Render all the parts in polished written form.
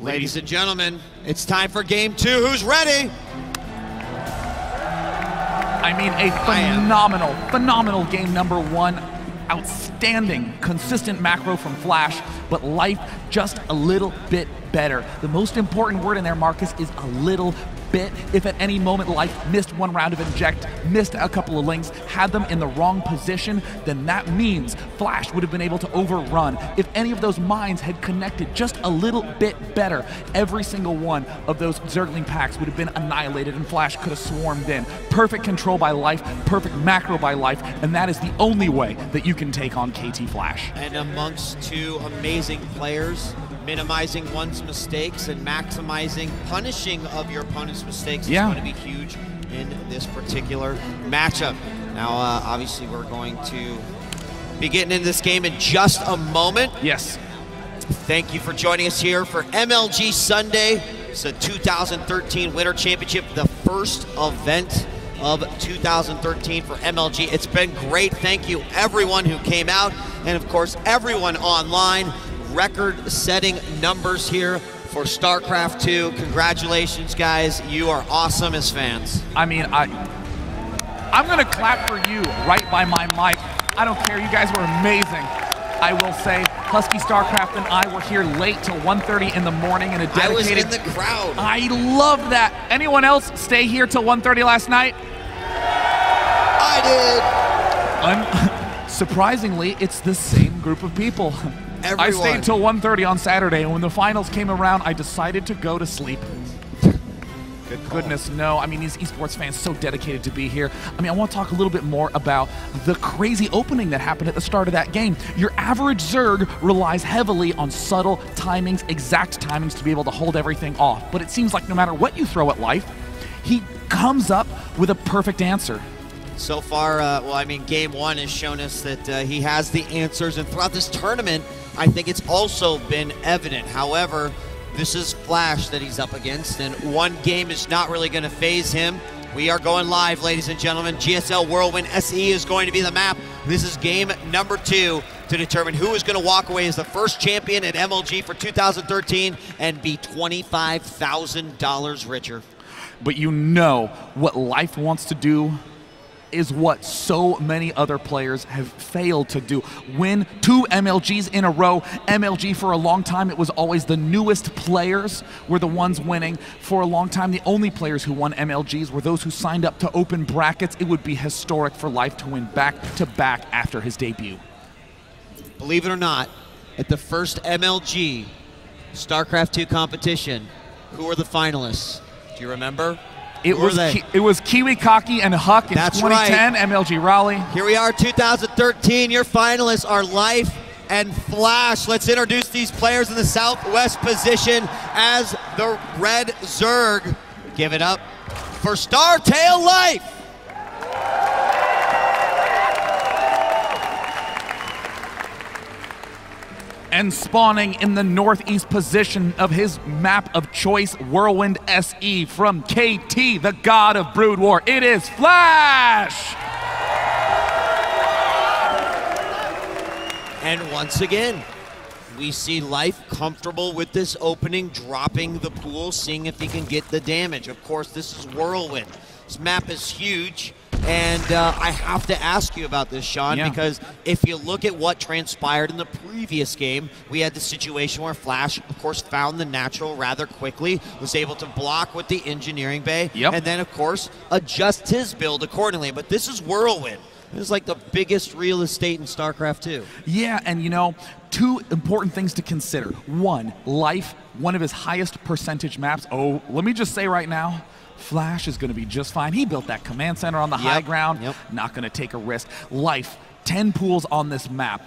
Ladies and gentlemen, it's time for game 2. Who's ready? I mean, a phenomenal game number 1. Outstanding, consistent macro from Flash, but life just a little bit better. The most important word in there, Marcus, is a little bit. If at any moment life missed one round of inject, missed a couple of links, had them in the wrong position, then that means Flash would have been able to overrun. If any of those mines had connected just a little bit better, every single one of those Zergling packs would have been annihilated and Flash could have swarmed in. Perfect control by life, perfect macro by life, and that is the only way that you can take on KT Flash. And amongst two amazing players, minimizing one's mistakes and maximizing punishing of your opponent's mistakes is going to be huge in this particular matchup. Now, obviously, we're going to be getting into this game in just a moment. Yes. Thank you for joining us here for MLG Sunday. It's the 2013 Winter Championship, the first event of 2013 for MLG. It's been great. Thank you, everyone who came out, and of course, everyone online. Record-setting numbers here for StarCraft 2. Congratulations, guys. You are awesome as fans. I mean, I'm going to clap for you right by my mic. I don't care. You guys were amazing. I will say, Husky StarCraft and I were here late till 1:30 in the morning in a dedicated... I was in the crowd. I love that. Anyone else stay here till 1:30 last night? I did. Surprisingly, it's the same group of people. Everyone. I stayed till 1:30 on Saturday, and when the finals came around, I decided to go to sleep. Goodness, no. I mean, these esports fans so dedicated to be here. I mean, I want to talk a little bit more about the crazy opening that happened at the start of that game. Your average Zerg relies heavily on subtle timings, exact timings to be able to hold everything off. But it seems like no matter what you throw at life, he comes up with a perfect answer. So far, well, I mean, game 1 has shown us that he has the answers, and throughout this tournament, I think it's also been evident. However, this is Flash that he's up against, and one game is not really going to phase him. We are going live, ladies and gentlemen. GSL Whirlwind SE is going to be the map. This is game number 2 to determine who is going to walk away as the first champion at MLG for 2013 and be $25,000 richer. But you know what life wants to do is what so many other players have failed to do. Win 2 MLGs in a row. MLG, for a long time, it was always the newest players were the ones winning. For a long time, the only players who won MLGs were those who signed up to open brackets. It would be historic for Life to win back-to-back after his debut. Believe it or not, at the first MLG StarCraft 2 competition, who were the finalists? Do you remember? It was Kiwi Kaki and Huck in 2010, right. MLG Raleigh. Here we are, 2013. Your finalists are Life and Flash. Let's introduce these players in the southwest position as the Red Zerg. Give it up for StarTail Life. And spawning in the northeast position of his map of choice, Whirlwind SE from KT, the god of Brood War. It is Flash! And once again, we see Life comfortable with this opening, dropping the pool, seeing if he can get the damage. Of course, this is Whirlwind. This map is huge. And I have to ask you about this, Sean, because if you look at what transpired in the previous game, we had the situation where Flash, of course, found the natural rather quickly, was able to block with the engineering bay, and then, of course, adjust his build accordingly. But this is Whirlwind. This is like the biggest real estate in StarCraft 2. Yeah, and you know, 2 important things to consider. 1, Life, one of his highest percentage maps. Oh, let me just say right now, Flash is going to be just fine. He built that command center on the high ground. Not going to take a risk. Life, 10 pools on this map.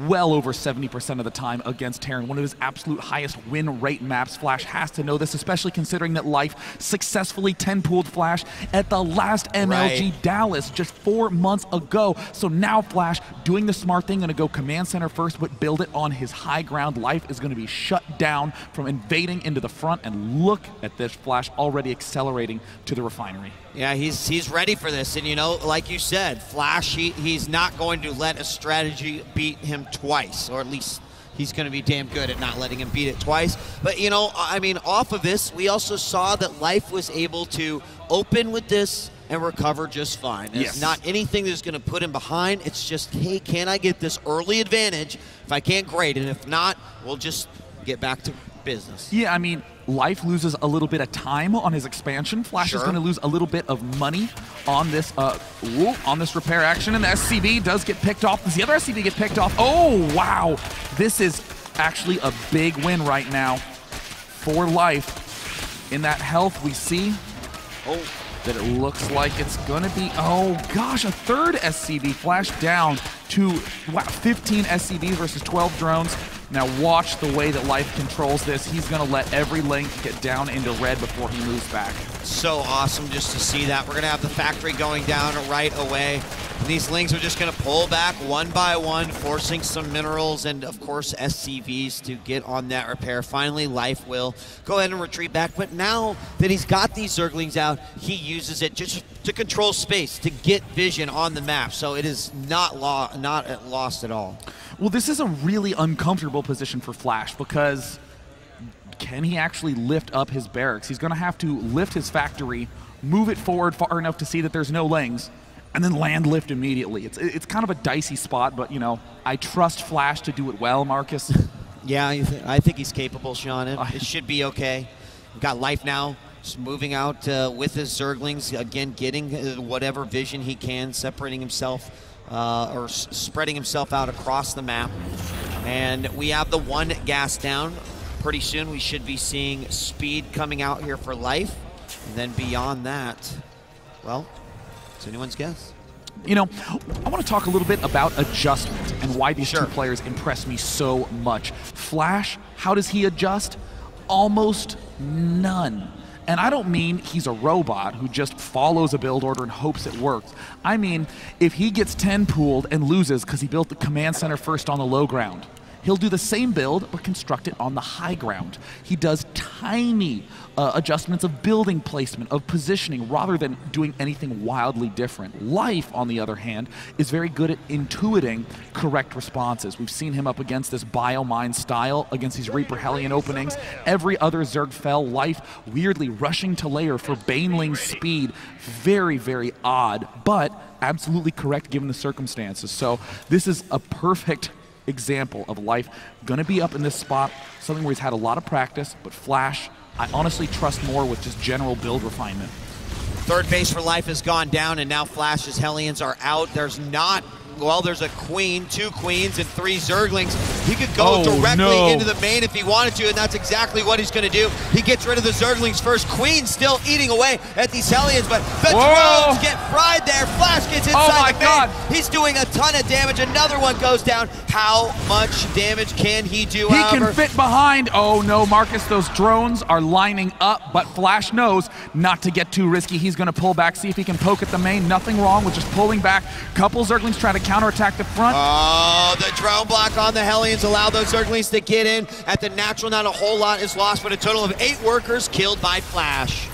Well over 70% of the time against Terran. One of his absolute highest win rate maps. Flash has to know this, especially considering that Life successfully 10-pooled Flash at the last MLG Dallas just 4 months ago. So now Flash, doing the smart thing, going to go command center first, but build it on his high ground. Life is going to be shut down from invading into the front, and look at this, Flash already accelerating to the refinery. Yeah, he's ready for this, and you know, like you said, Flash, he's not going to let a strategy beat him twice, or at least he's going to be damn good at not letting him beat it twice. But, you know, I mean, off of this, we also saw that Life was able to open with this and recover just fine. It's not anything that's going to put him behind. It's just, hey, can I get this early advantage? If I can't, great. And if not, we'll just get back to business. Yeah, I mean, Life loses a little bit of time on his expansion. Flash is going to lose a little bit of money on this repair action, and the SCV does get picked off. Does the other SCV get picked off? Oh, wow. This is actually a big win right now for Life. In that health, we see that it looks like it's going to be, oh gosh, a third SCV. Flash down to 15 SCVs versus 12 drones. Now watch the way that Life controls this. He's going to let every link get down into red before he moves back. So awesome just to see that. We're going to have the factory going down right away. And these links are just going to pull back one by one, forcing some minerals and, of course, SCVs to get on that repair. Finally, Life will go ahead and retreat back. But now that he's got these Zerglings out, he uses it just to control space, to get vision on the map. So it is not lost at all. Well, this is a really uncomfortable position for Flash because can he actually lift up his barracks? He's going to have to lift his factory, move it forward far enough to see that there's no lings, and then land lift immediately. It's kind of a dicey spot, but, you know, I trust Flash to do it well, Marcus. Yeah, I think he's capable, Sean. It should be okay. We've got Life now. Just moving out with his Zerglings, again, getting whatever vision he can, separating himself or spreading himself out across the map. And we have the one gas down. Pretty soon we should be seeing speed coming out here for Life. And then beyond that, well, it's anyone's guess. You know, I want to talk a little bit about adjustment and why these two players impress me so much. Flash, how does he adjust? Almost none. And I don't mean he's a robot who just follows a build order and hopes it works. I mean, if he gets 10 pooled and loses because he built the command center first on the low ground, he'll do the same build but construct it on the high ground. He does tiny adjustments of building placement, of positioning, rather than doing anything wildly different. Life, on the other hand, is very good at intuiting correct responses. We've seen him up against this biomine style, against these Reaper Hellion openings. Every other Zerg fell. Life weirdly rushing to layer for Baneling speed. Very, very odd, but absolutely correct given the circumstances. So this is a perfect example of Life gonna be up in this spot, something where he's had a lot of practice, but Flash, I honestly trust more with just general build refinement. Third base for Life has gone down, and now Flash's Hellions are out. There's not, well, there's a queen, 2 queens, and 3 Zerglings. He could go directly into the main if he wanted to, and that's exactly what he's going to do. He gets rid of the Zerglings first. Queen still eating away at these Hellions, but the drones get fried there. Flash gets inside the main. He's doing a ton of damage. Another one goes down. How much damage can he do? He can fit behind. Oh no, Marcus, those drones are lining up, but Flash knows not to get too risky. He's going to pull back, see if he can poke at the main. Nothing wrong with just pulling back. Couple Zerglings try to counterattack the front. Oh, the drone block on the Hellions allow those Zerglings to get in. At the natural, not a whole lot is lost, but a total of 8 workers killed by Flash.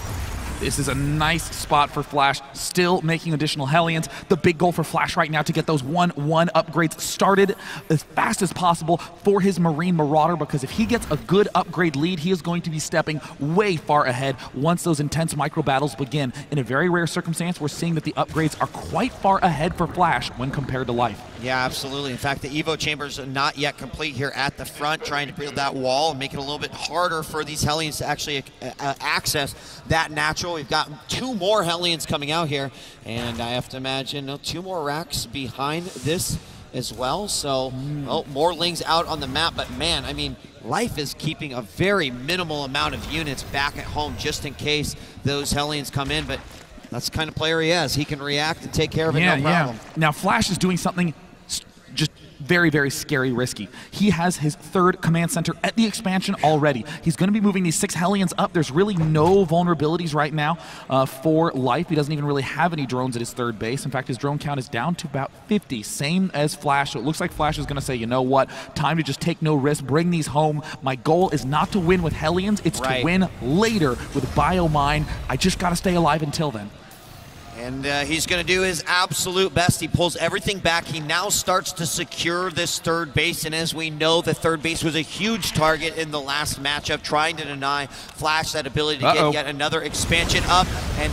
This is a nice spot for Flash, still making additional Hellions. The big goal for Flash right now to get those 1-1 upgrades started as fast as possible for his Marine Marauder, because if he gets a good upgrade lead, he is going to be stepping way far ahead once those intense micro battles begin. In a very rare circumstance, we're seeing that the upgrades are quite far ahead for Flash when compared to Life. Yeah, absolutely. In fact, the Evo Chamber's not yet complete here at the front, trying to build that wall and make it a little bit harder for these Hellions to actually access that natural. We've got 2 more Hellions coming out here, and I have to imagine 2 more racks behind this as well. So, more Lings out on the map, but man, I mean, Life is keeping a very minimal amount of units back at home just in case those Hellions come in, but that's the kind of player he is. He can react and take care of it, no problem. Now, Flash is doing something just very, very scary risky. He has his 3rd command center at the expansion already. He's going to be moving these 6 Hellions up. There's really no vulnerabilities right now for Life. He doesn't even really have any drones at his 3rd base. In fact, his drone count is down to about 50, same as Flash. So it looks like Flash is going to say, you know what, time to just take no risk, bring these home. My goal is not to win with Hellions, it's to win later with Biomine. I just got to stay alive until then. And he's going to do his absolute best. He pulls everything back. He now starts to secure this third base. And as we know, the third base was a huge target in the last matchup, trying to deny Flash that ability to get yet another expansion up. And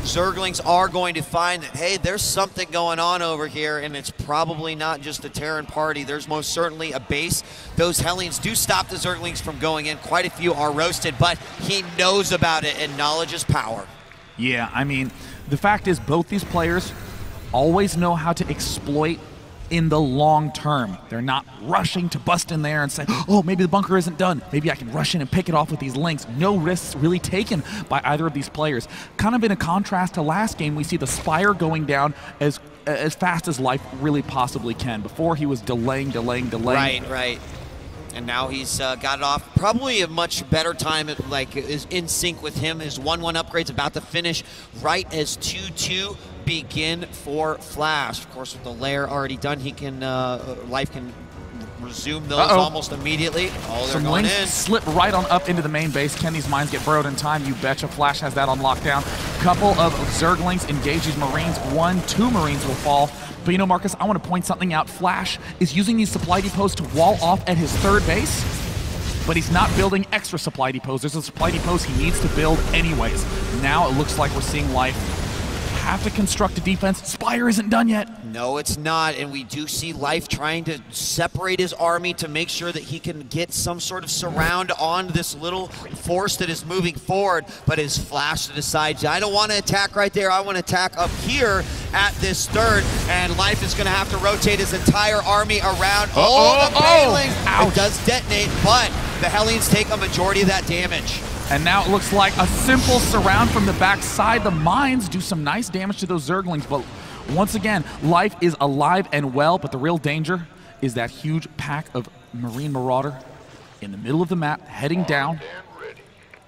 Zerglings are going to find that, hey, there's something going on over here, and it's probably not just a Terran party. There's most certainly a base. Those Hellions do stop the Zerglings from going in. Quite a few are roasted, but he knows about it, and knowledge is power. Yeah, I mean, the fact is both these players always know how to exploit in the long term. They're not rushing to bust in there and say, oh, maybe the bunker isn't done. Maybe I can rush in and pick it off with these links. No risks really taken by either of these players. Kind of in a contrast to last game, we see the Spire going down as fast as life really possibly can. Before he was delaying. Right. And now he's got it off. Probably a much better time, is in sync with him. His 1-1 upgrade's about to finish right as 2-2 begin for Flash. Of course, with the lair already done, he can Life can resume those almost immediately. Oh, they're going in. Slip right on up into the main base. Can these mines get burrowed in time? You betcha. Flash has that on lockdown. Couple of Zerglings engage these Marines. 1-2 Marines will fall. But you know, Marcus, I want to point something out. Flash is using these supply depots to wall off at his third base, but he's not building extra supply depots. There's a supply depots he needs to build anyways. Now it looks like we're seeing Life have to construct a defense. Spire isn't done yet. No, it's not, and we do see Life trying to separate his army to make sure that he can get some sort of surround on this little force that is moving forward, but his Flash decides, I don't want to attack right there, I want to attack up here at this third, and Life is going to have to rotate his entire army around. The Baneling! It does detonate, but the Hellions take a majority of that damage. And now it looks like a simple surround from the backside. The mines do some nice damage to those Zerglings, but once again, Life is alive and well, but the real danger is that huge pack of Marine Marauder in the middle of the map, heading down.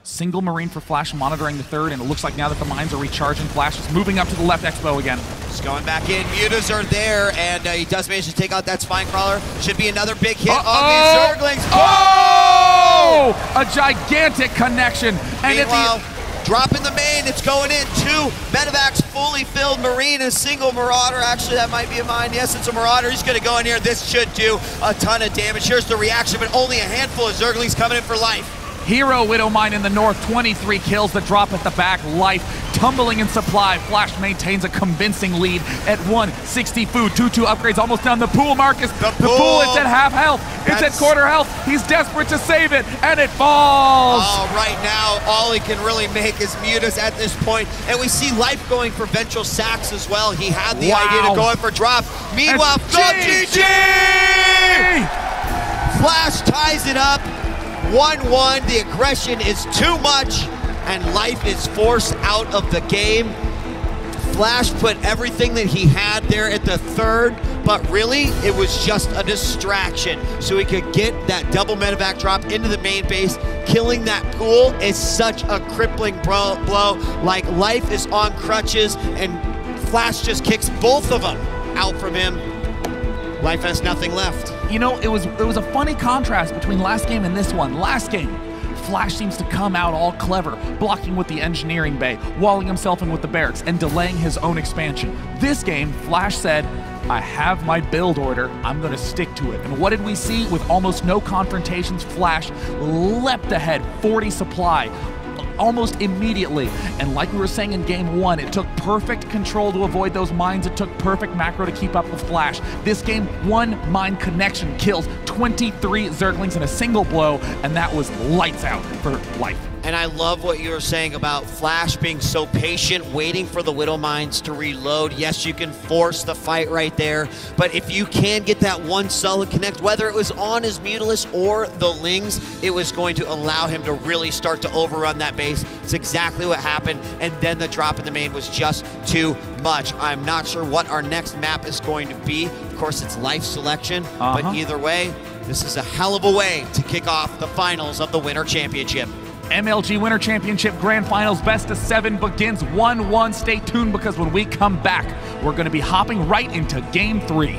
Single Marine for Flash monitoring the third, and it looks like now that the mines are recharging, Flash is moving up to the left Expo again. He's going back in. Mutas are there, and he does manage to take out that Spine Crawler. Should be another big hit on these Zerglings. A gigantic connection. And meanwhile, dropping the main, it's going in. 2 medevacs, fully filled Marine, a single Marauder. Actually, that might be a mine. Yes, it's a Marauder. He's going to go in here. This should do a ton of damage. Here's the reaction, but only a handful of Zerglings coming in for Life. Hero Widow Mine in the north, 23 kills, the drop at the back, Life tumbling in supply. Flash maintains a convincing lead at 160 food. 2-2 upgrades almost down. The pool, Marcus. The pool is at half health. It's at quarter health. He's desperate to save it, and it falls. Oh, right now, all he can really make is Mutas at this point. And we see Life going for ventral sacks as well. He had the idea to go in for drop. Meanwhile, GG! Flash ties it up. 1-1, the aggression is too much, and Life is forced out of the game. Flash put everything that he had there at the third, but really, it was just a distraction. So he could get that double medevac drop into the main base. Killing that pool is such a crippling blow. Like, Life is on crutches, and Flash just kicks both of them out from him. Life has nothing left. You know, it was a funny contrast between last game and this one. Last game, Flash seems to come out all clever, blocking with the engineering bay, walling himself in with the barracks, and delaying his own expansion. This game, Flash said, I have my build order, I'm gonna stick to it. And what did we see? With almost no confrontations, Flash leapt ahead, 40 supply, almost immediately. And like we were saying in game 1, it took perfect control to avoid those mines. It took perfect macro to keep up with Flash. This game, 1 mine connection kills 23 Zerglings in a single blow, and that was lights out for Life. And I love what you were saying about Flash being so patient, waiting for the Widow Mines to reload. Yes, you can force the fight right there, but if you can get that one solid connect, whether it was on his Mutalisk or the Lings, it was going to allow him to really start to overrun that base. It's exactly what happened, and then the drop in the main was just too much. I'm not sure what our next map is going to be. Of course, it's Life selection, but either way, this is a hell of a way to kick off the finals of the Winter Championship. MLG Winter Championship Grand Finals Best of 7 begins 1-1. Stay tuned, because when we come back, we're going to be hopping right into Game 3.